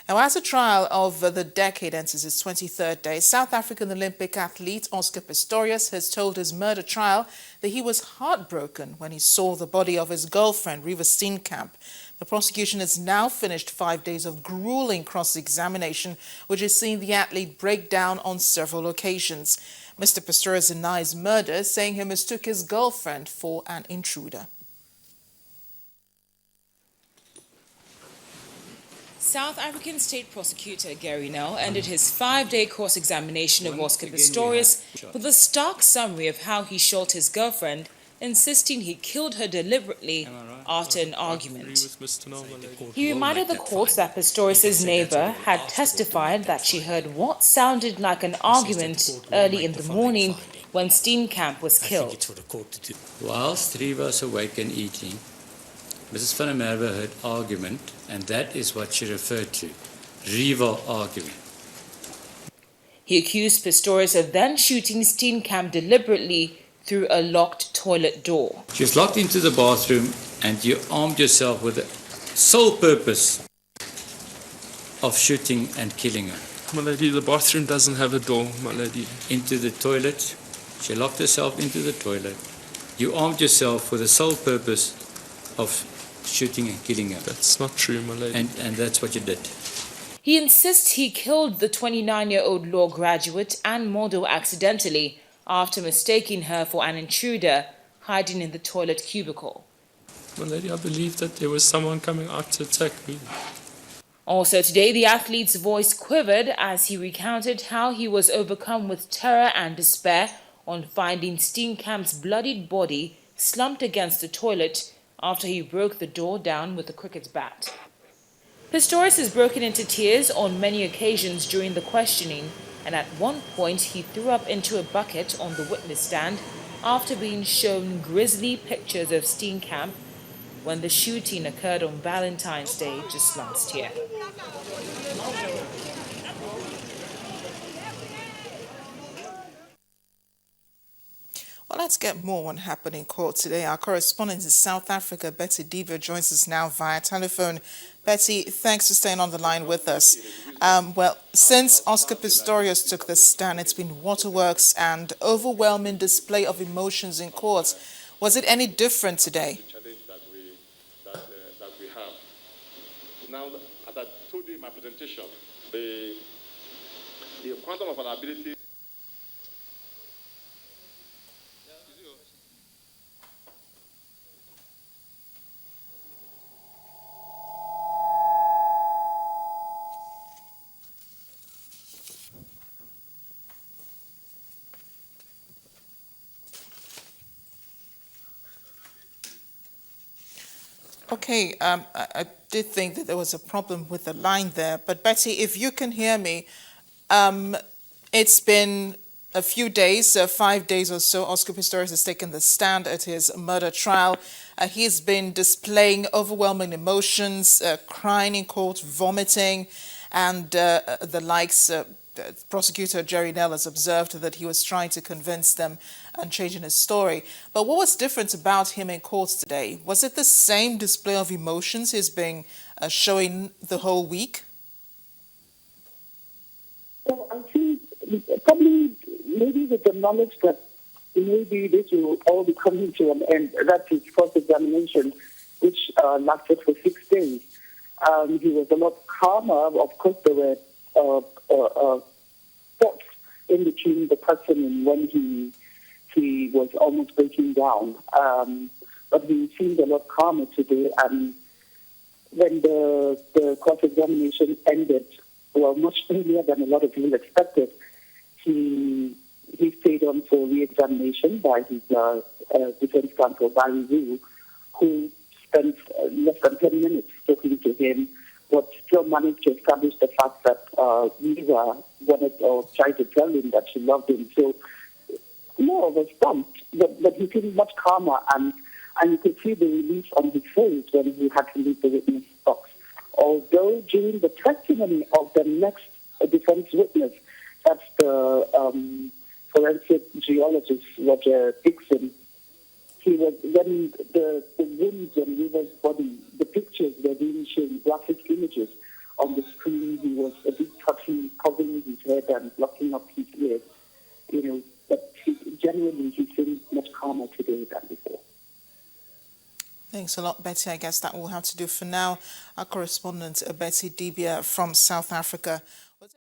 Now, as the trial of the decade enters its 23rd day, South African Olympic athlete Mr Pistorius has told his murder trial that he was heartbroken when he saw the body of his girlfriend, Reeve Steenkamp. The prosecution has now finished 5 days of grueling cross-examination, which has seen the athlete break down on several occasions. Mr Pistorius denies murder, saying he mistook his girlfriend for an intruder. South African State Prosecutor Gerrie Nel ended his 5-day cross-examination of Mr Pistorius with a stark summary of how he shot his girlfriend, insisting he killed her deliberately after an argument. He reminded the court that Pistorius' neighbour had testified that she heard what sounded like an argument early in the morning when Steenkamp was killed. Whilst Reeve was awake and eating, Mrs. van der Merwe heard argument, and that is what she referred to, rival argument. He accused Pistorius of then shooting Steenkamp deliberately through a locked toilet door. She was locked into the bathroom, and you armed yourself with the sole purpose of shooting and killing her. My lady, the bathroom doesn't have a door, my lady. Into the toilet. She locked herself into the toilet. You armed yourself with the sole purpose of shooting and killing her. That's not true, my lady. And that's what you did. He insists he killed the 29-year-old law graduate and model accidentally after mistaking her for an intruder hiding in the toilet cubicle. My lady, I believe that there was someone coming out to attack me. Also today, the athlete's voice quivered as he recounted how he was overcome with terror and despair on finding Steenkamp's bloodied body slumped against the toilet after he broke the door down with a cricket bat. Pistorius has broken into tears on many occasions during the questioning, and at one point he threw up into a bucket on the witness stand after being shown grisly pictures of Steenkamp when the shooting occurred on Valentine's Day just last year. Well, let's get more on happening in court today. Our correspondent in South Africa, Betty Diva, joins us now via telephone. Betty, thanks for staying on the line with us. Well, since Mr Pistorius took the stand, it's been waterworks and overwhelming display of emotions in court. Was it any different today? That we have. Now, as I told you in my presentation, the quantum of vulnerability. Okay, I did think that there was a problem with the line there, but Betty, if you can hear me, it's been a few days, 5 days or so. Mr Pistorius has taken the stand at his murder trial. He's been displaying overwhelming emotions, crying in court, vomiting, and the likes. Prosecutor Gerrie Nel has observed that he was trying to convince them and changing his story. But what was different about him in court today? Was it the same display of emotions he's been showing the whole week? Well, I think probably maybe with the knowledge that maybe this will all be coming to an end. That's his cross-examination, which lasted for 6 days. He was a lot calmer. Of course, there were thoughts in between the person and when he was almost breaking down. But he seemed a lot calmer today. And when the cross-examination ended, well, much earlier than a lot of people expected, he stayed on for re-examination by his defense counsel, Barry Wu, who spent less than 10 minutes talking to him, but still managed to establish the fact that Lisa wanted or tried to tell him that she loved him. So, no, I was stumped, but he seemed much calmer, and you could see the relief on his face when he had to leave the witness box. Although during the testimony of the next defense witness, that's the forensic geologist, Roger Dixon, he was, when the wounds on River's body, the pictures were being shown, graphic images on the screen, he was a bit touchy, covering his head and blocking up his ears. But generally he seemed much calmer today than before. Thanks a lot, Betty. I guess that will have to do for now. Our correspondent, Betty Dibia from South Africa.